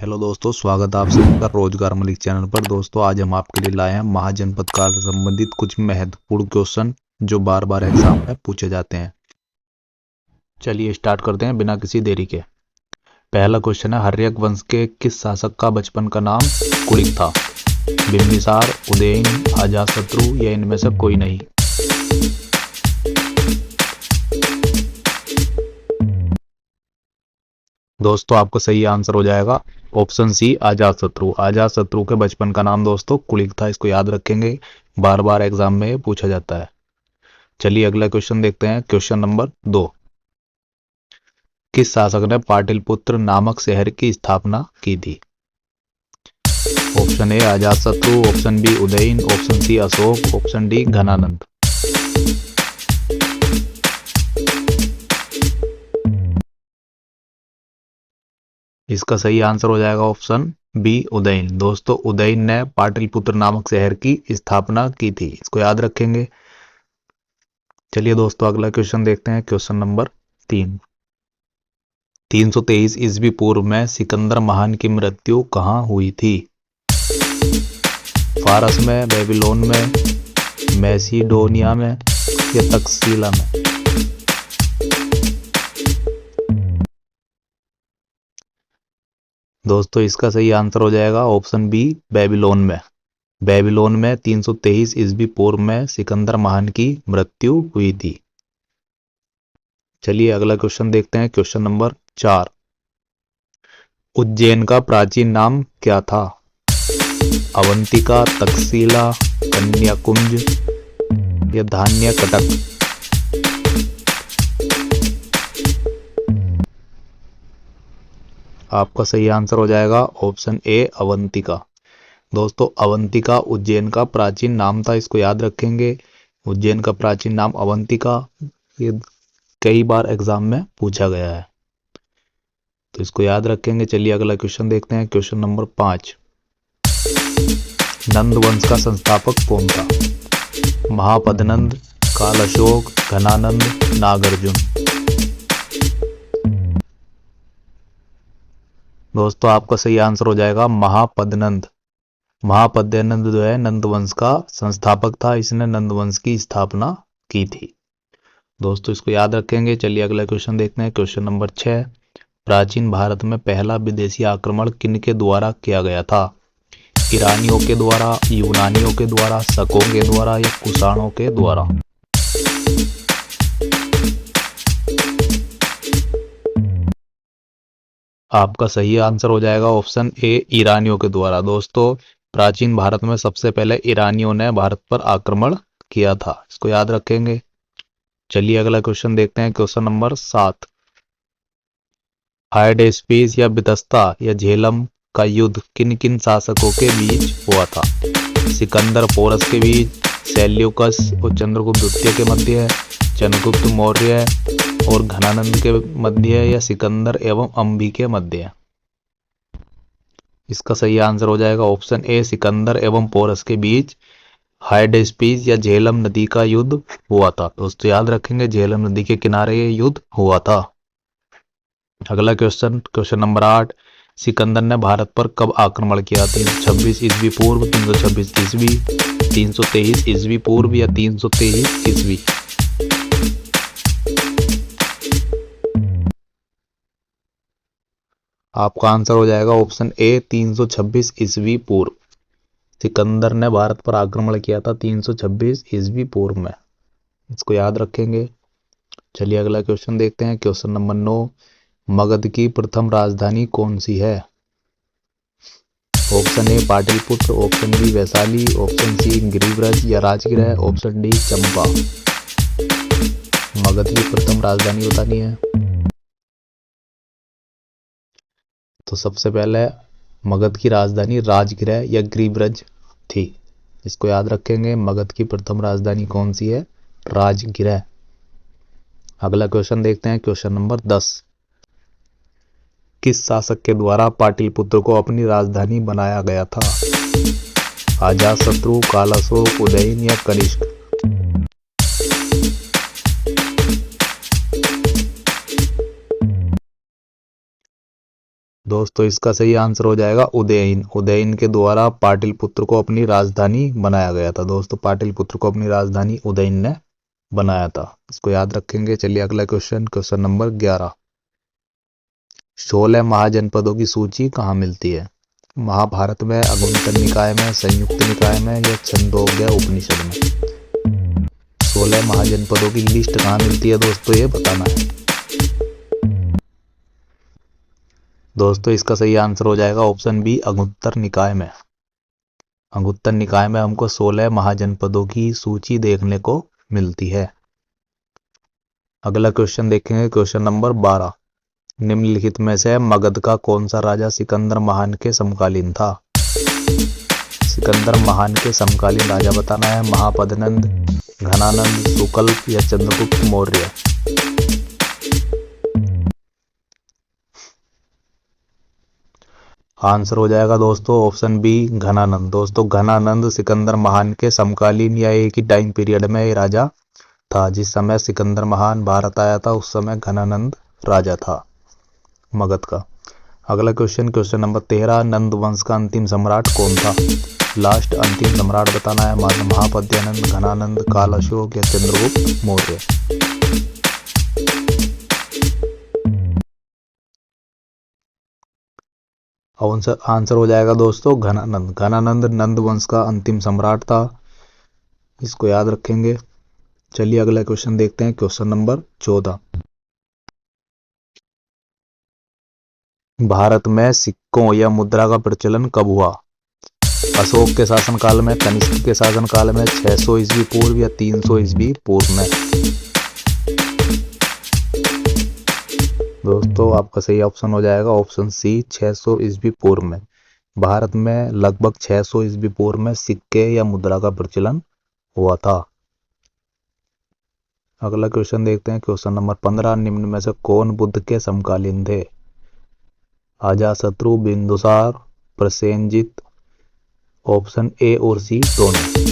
Hello दोस्तों, स्वागत है आप सभी का रोजगार मलिक चैनल पर। दोस्तों, आज हम आपके लिए लाए हैं महाजनपद काल से संबंधित कुछ महत्वपूर्ण क्वेश्चन जो बार बार एग्जाम में पूछे जाते हैं। चलिए स्टार्ट करते हैं बिना किसी देरी के। पहला क्वेश्चन है, हर्यक वंश के किस शासक का बचपन का नाम कुलिक था? बिंबिसार, उदयन, अजातशत्रु या इनमें से कोई नहीं? दोस्तों, आपका सही आंसर हो जाएगा ऑप्शन सी, अजातशत्रु। अजातशत्रु के बचपन का नाम दोस्तों कुलिक था, इसको याद रखेंगे, बार बार एग्जाम में पूछा जाता है। चलिए अगला क्वेश्चन देखते हैं। क्वेश्चन नंबर 2, किस शासक ने पाटलिपुत्र नामक शहर की स्थापना की थी? Option A Ajatashatru, option B Udayan, option C Ashoka, option D Ghanananda. इसका सही आंसर हो जाएगा ऑप्शन बी उदयन। दोस्तों, उदयन ने पाटलिपुत्र नामक शहर की स्थापना की थी, इसको याद रखेंगे। चलिए दोस्तों अगला क्वेश्चन देखते हैं। क्वेश्चन नंबर 3, 323 ईस्वी पूर्व में सिकंदर महान की मृत्यु कहाँ हुई थी? फारस में, बेबीलोन में, मैसिडोनिया में या तक्षशिला में? दोस्तों, इसका सही आंसर हो जाएगा ऑप्शन बी, बेबीलोन में। बेबीलोन में 323 ईस्वी पूर्व में सिकंदर महान की मृत्यु हुई थी। चलिए अगला क्वेश्चन देखते हैं। क्वेश्चन नंबर 4, उज्जैन का प्राचीन नाम क्या था? अवंतिका, तक्षशिला, कन्याकुंज या धान्य कटक? आपका सही आंसर हो जाएगा ऑप्शन ए, अवंतिका। दोस्तों, अवंतिका उज्जैन का प्राचीन नाम था, इसको याद रखेंगे। उज्जैन का प्राचीन नाम अवंतिका, ये कई बार एग्जाम में पूछा गया है, तो इसको याद रखेंगे। चलिए अगला क्वेश्चन देखते हैं। क्वेश्चन नंबर 5, नंद वंश का संस्थापक कौन था? महापद्नंद, काल अशोक, घनानंद, नागार्जुन? दोस्तों, आपका सही आंसर हो जाएगा महापद्नंद। महापद्नंद जो है नंद वंश का संस्थापक था, इसने नंद वंश की स्थापना की थी। दोस्तों, इसको याद रखेंगे। चलिए अगला क्वेश्चन देखते हैं। क्वेश्चन नंबर 6, प्राचीन भारत में पहला विदेशी आक्रमण किनके द्वारा किया गया था? ईरानियों के द्वारा, यूनानियों के द्वारा, शकों के द्वारा या कुषाणों के द्वारा? आपका सही आंसर हो जाएगा ऑप्शन ए, ईरानियों के द्वारा। दोस्तों, प्राचीन भारत में सबसे पहले ईरानियों ने भारत पर आक्रमण किया था, इसको याद रखेंगे। चलिए अगला क्वेश्चन देखते हैं। क्वेश्चन नंबर 7, हायडेस्पीस या बितस्ता या झेलम का युद्ध किन किन शासकों के बीच हुआ था? सिकंदर पोरस के बीच, सेल्यूकस और चंद्रगुप्त द्वितीय के मध्य, चंद्रगुप्त मौर्य और घनानंद के मध्य या सिकंदर एवं अंबी के मध्य? इसका सही आंसर हो जाएगा ऑप्शन ए, सिकंदर एवं पोरस के बीच हायडेस्पीस या झेलम नदी का युद्ध हुआ था। दोस्तों, याद रखेंगे, झेलम नदी के किनारे ये युद्ध हुआ था। अगला क्वेश्चन, क्वेश्चन नंबर 8, सिकंदर ने भारत पर कब आक्रमण किया? 326 ईस्वी पूर्व, 326 ईस्वी, 323 ईस्वी पूर्व या 323 ईस्वी? आपका आंसर हो जाएगा ऑप्शन ए, 326 ईस्वी पूर्व। सिकंदर ने भारत पर आक्रमण किया था 326 ईस्वी पूर्व में, इसको याद रखेंगे। चलिए अगला क्वेश्चन देखते हैं। क्वेश्चन नंबर 9, मगध की प्रथम राजधानी कौन सी है? Option A Pataliputra, option B Vaishali, option C Girivraja या राजगृह, ऑप्शन डी चंपा? मगध की प्रथम राजधानी बतानी है, तो सबसे पहले मगध की राजधानी राजगृह या गिरिव्रज थी, इसको याद रखेंगे। मगध की प्रथम राजधानी कौन सी है? राजगृह। अगला क्वेश्चन देखते हैं। क्वेश्चन नंबर 10, किस शासक के द्वारा पाटलिपुत्र को अपनी राजधानी बनाया गया था? अजातशत्रु, काल अशोक, उदयन या कनिष्क? दोस्तों इसका सही आंसर हो जाएगा उदयन। उदयन के द्वारा पाटलिपुत्र को अपनी राजधानी बनाया गया था। दोस्तों पाटलिपुत्र को अपनी राजधानी उदयन ने बनाया था, इसको याद रखेंगे। चलिए अगला क्वेश्चन, क्वेश्चन नंबर 11। 16 महाजनपदों की सूची कहाँ मिलती है? महाभारत में, अगुंतन निकाय में, संयुक्त निकाय में या छंदोग्य उपनिषद में? 16 महाजनपदों की लिस्ट कहाँ मिलती है दोस्तों, ये बताना है। दोस्तों इसका सही आंसर हो जाएगा ऑप्शन बी, अगुत्तर निकाय में। अगुत्तर निकाय में हमको 16 महाजनपदों की सूची देखने को मिलती है। अगला क्वेश्चन देखेंगे, क्वेश्चन नंबर 12। निम्नलिखित में से मगध का कौन सा राजा सिकंदर महान के समकालीन था? सिकंदर महान के समकालीन राजा बताना है। महापद्नंद, घनानंद, सुकल्प या चंद्रगुप्त मौर्य? आंसर हो जाएगा दोस्तों ऑप्शन बी, घनानंद। दोस्तों घनानंद सिकंदर महान के समकालीन या एक ही टाइम पीरियड में ये राजा था। जिस समय सिकंदर महान भारत आया था उस समय घनानंद राजा था मगध का। अगला क्वेश्चन, क्वेश्चन नंबर 13। नंद वंश का अंतिम सम्राट कौन था? लास्ट अंतिम सम्राट बताना है। महापद्यानंद, घनानंद, काल अशोक या चंद्रगुप्त मौर्य? आंसर हो जाएगा दोस्तों घनानंद। घनानंद नंद वंश का अंतिम सम्राट था, इसको याद रखेंगे। चलिए अगला क्वेश्चन देखते हैं, क्वेश्चन नंबर 14। भारत में सिक्कों या मुद्रा का प्रचलन कब हुआ? अशोक के शासनकाल में, कनिष्क के शासनकाल में, 600 ईस्वी पूर्व या 300 ईस्वी पूर्व में? दोस्तों आपका सही ऑप्शन हो जाएगा ऑप्शन सी, 600 ईस्वी पूर्व में। भारत में लगभग 600 ईस्वी पूर्व में सिक्के या मुद्रा का प्रचलन हुआ था। अगला क्वेश्चन देखते हैं, क्वेश्चन नंबर 15। निम्न में से कौन बुद्ध के समकालीन थे? अजातशत्रु, बिंदुसार, प्रसेनजित? ऑप्शन ए और सी दोनों?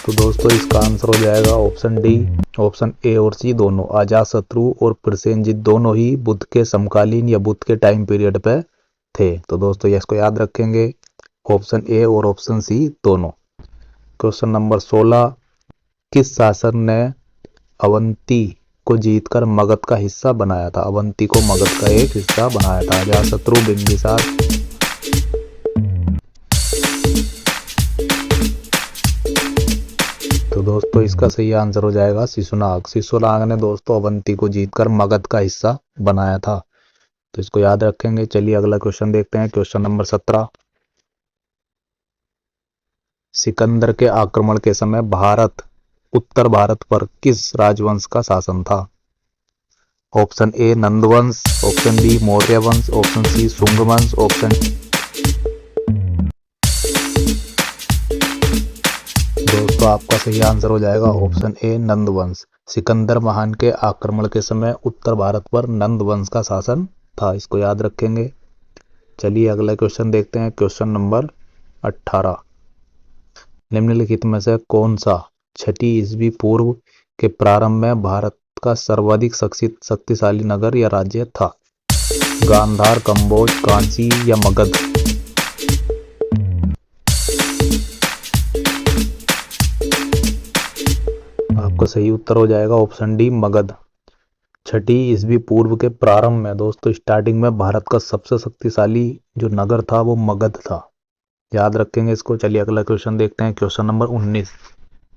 तो दोस्तों इसका आंसर हो जाएगा ऑप्शन डी, ऑप्शन ए और सी दोनों। अजातशत्रु और प्रसेनजित दोनों ही बुद्ध के समकालीन या बुद्ध के टाइम पीरियड पे थे। तो दोस्तों इसको याद रखेंगे, ऑप्शन ए और ऑप्शन सी दोनों। Question number 16। किस शासक ने अवंती को जीतकर मगध का हिस्सा बनाया था? अवंती को मगध का एक हिस्सा बनाया था। अजातशत्रु, बिंबिसार? तो दोस्तों इसका सही आंसर हो जाएगा शिशुनाग। शिशुनाग ने दोस्तों अवंती को जीतकर मगध का हिस्सा बनाया था, तो इसको याद रखेंगे। चलिए अगला क्वेश्चन देखते हैं, क्वेश्चन नंबर 17। सिकंदर के आक्रमण के समय उत्तर भारत पर किस राजवंश का शासन था? ऑप्शन ए नंद वंश, ऑप्शन बी मौर्य वंश, ऑप्शन सी शुंग वंश? ऑप्शन दोस्तों आपका सही आंसर हो जाएगा ऑप्शन ए नंद वंश। सिकंदर महान के आक्रमण के समय उत्तर भारत पर नंद वंश का शासन था, इसको याद रखेंगे। चलिए अगला क्वेश्चन देखते हैं, क्वेश्चन नंबर 18। निम्नलिखित में से कौन सा 6ठी ईस्वी पूर्व के प्रारंभ में भारत का सर्वाधिक शक्तिशाली नगर या राज्य था? गांधार, कंबोज, कांची या मगध? आपका सही उत्तर हो जाएगा ऑप्शन डी मगध। 6ठी ईस्वी पूर्व के प्रारंभ में दोस्तों स्टार्टिंग में भारत का सबसे शक्तिशाली जो नगर था वो मगध था, याद रखेंगे इसको। चलिए अगला क्वेश्चन देखते हैं, क्वेश्चन नंबर 19।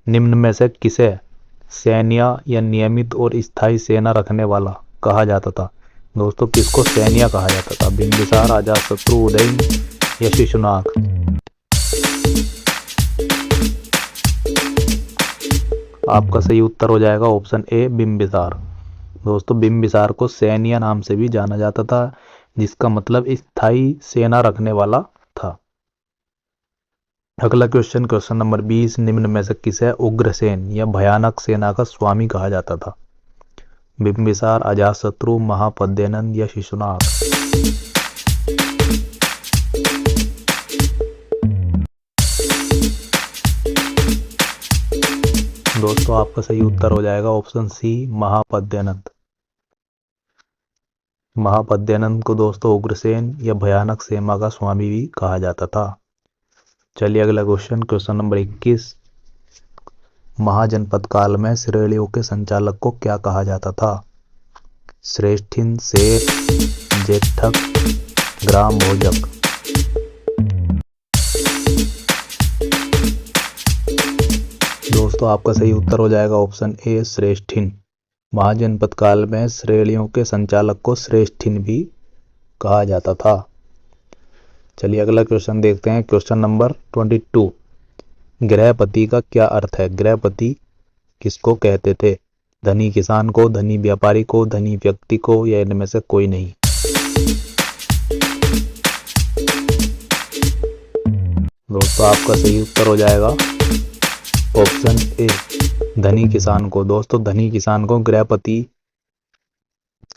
निम्न में से किसे सैन्य या नियमित और स्थायी सेना रखने वाला कहा जाता था? दोस्तों किसको सैन्य कहा जाता था? बिंबिसार, अजातशत्रु, उदयन या शिशुनाग? आपका सही उत्तर हो जाएगा ऑप्शन ए बिंबिसार। दोस्तों बिंबिसार को सैन्य नाम से भी जाना जाता था, जिसका मतलब स्थायी सेना रखने वाला था। अगला क्वेश्चन, क्वेश्चन नंबर 20। निम्न में से किसे उग्रसेन या भयानक सेना का स्वामी कहा जाता था? बिंबिसार, अजातशत्रु, महापद्यानंद या शिशुनाग? दोस्तों आपका सही उत्तर हो जाएगा ऑप्शन सी, महापद्यानंद। महापद्यानंद को दोस्तों उग्रसेन या भयानक सेना का स्वामी भी कहा जाता था। चलिए अगला क्वेश्चन, क्वेश्चन नंबर 21। महाजनपद काल में श्रेणियों के संचालक को क्या कहा जाता था? श्रेष्ठिन, सेठ, जेठक, ग्राम भोजक। दोस्तों आपका सही उत्तर हो जाएगा ऑप्शन ए, श्रेष्ठिन। महाजनपद काल में श्रेणियों के संचालक को श्रेष्ठिन भी कहा जाता था। चलिए अगला क्वेश्चन देखते हैं, क्वेश्चन नंबर 22। गृहपति का क्या अर्थ है? गृहपति किसको कहते थे? धनी किसान को, धनी व्यापारी को, धनी व्यक्ति को, या इनमें से कोई नहीं? दोस्तों आपका सही उत्तर हो जाएगा ऑप्शन ए, धनी किसान को। दोस्तों धनी किसान को गृहपति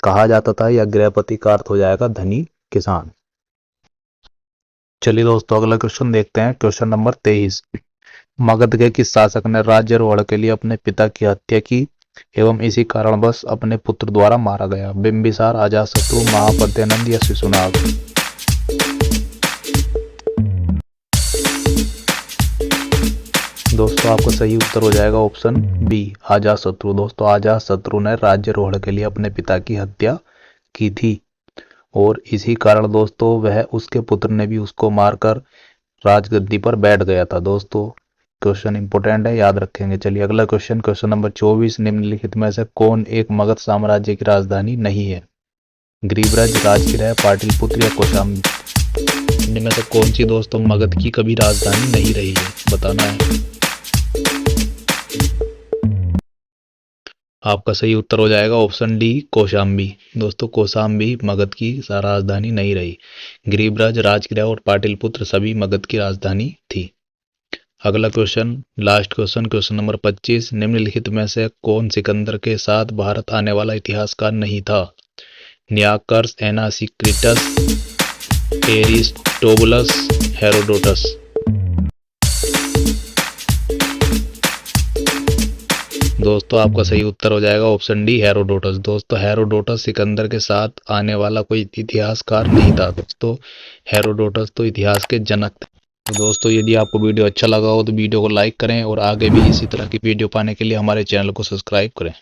कहा जाता था, या गृहपति का अर्थ हो जाएगा धनी किसान। चलिए दोस्तों अगला क्वेश्चन देखते हैं, क्वेश्चन नंबर 23। मगध के किस शासक ने राज्यारोहण के लिए अपने पिता की हत्या की एवं इसी कारणवश अपने पुत्र द्वारा मारा गया? बिंबिसार, अजातशत्रु, महापद्यानंद या शिशुनाग? दोस्तों आपका सही उत्तर हो जाएगा ऑप्शन बी, अजातशत्रु। दोस्तों अजातशत्रु ने राज्यारोहण के लिए अपने पिता की हत्या की थी और इसी कारण दोस्तों वह उसके पुत्र ने भी उसको मारकर राजगद्दी पर बैठ गया था। दोस्तों क्वेश्चन इंपॉर्टेंट है, याद रखेंगे। चलिए अगला क्वेश्चन, क्वेश्चन नंबर 24। निम्नलिखित में से कौन एक मगध साम्राज्य की राजधानी नहीं है? गिरिब्रज, राजगृह, पाटलिपुत्र या कौशाम्बी? इनमें से कौन सी दोस्तों मगध की कभी राजधानी नहीं रही है, बताना है। आपका सही उत्तर हो जाएगा ऑप्शन डी, कौशाम्बी। दोस्तों कौशाम्बी मगध की राजधानी नहीं रही। गिरिब्रज, राजगृह और पाटलिपुत्र सभी मगध की राजधानी थी। अगला question, last question, question number 25। निम्नलिखित में से कौन सिकंदर के साथ भारत आने वाला इतिहासकार नहीं था? नियाकर्स, एनासिक्रिटस, एरिस्टोबुलस, हेरोडोटस? दोस्तों आपका सही उत्तर हो जाएगा ऑप्शन डी, हेरोडोटस। दोस्तों हेरोडोटस सिकंदर के साथ आने वाला कोई इतिहासकार नहीं था। दोस्तों हेरोडोटस तो इतिहास के जनक थे। तो दोस्तों यदि आपको वीडियो अच्छा लगा हो तो वीडियो को लाइक करें और आगे भी इसी तरह की वीडियो पाने के लिए हमारे चैनल को सब्सक्राइब करें।